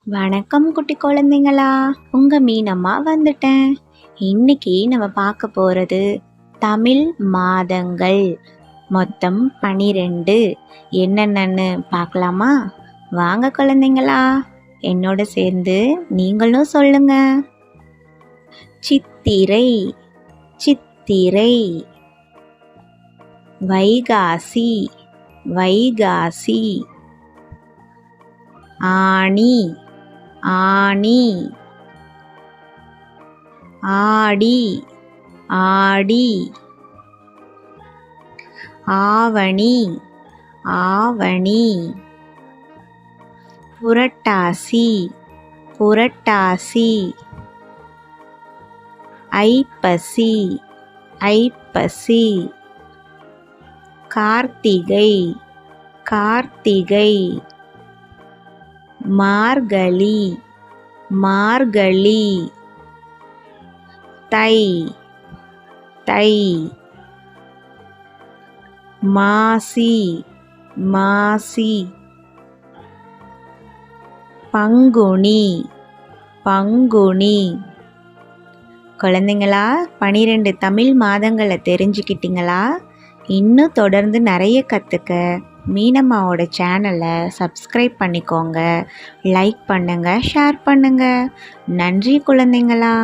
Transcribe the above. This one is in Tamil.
வணக்கம் குட்டி குழந்தைங்களா, உங்க மீனம்மா வந்துட்டேன். இன்னைக்கு நம்ம பார்க்க போறது தமிழ் மாதங்கள். மொத்தம் 12. என்னென்னு பார்க்கலாமா? வாங்க குழந்தைங்களா, என்னோட சேர்ந்து நீங்களும் சொல்லுங்க. சித்திரை, சித்திரை. வைகாசி, வைகாசி. ஆனி, ஆனி. ஆடி, ஆடி. ஆவணி, ஆவணி. புரட்டாசி, புரட்டாசி. ஐப்பசி, ஐப்பசி. கார்த்திகை, கார்த்திகை. மார்கழி, மார்கழி. தை, தை. மாசி, மாசி. பங்குனி, பங்குனி. குழந்தைங்களா, 12 தமிழ் மாதங்களை தெரிஞ்சுக்கிட்டீங்களா? இன்னும் தொடர்ந்து நிறைய கற்றுக்க மீனம்மாவோட சேனலை சப்ஸ்கிரைப் பண்ணிக்கோங்க. லைக் பண்ணுங்கள், ஷேர் பண்ணுங்கள். நன்றி குழந்தைங்களா.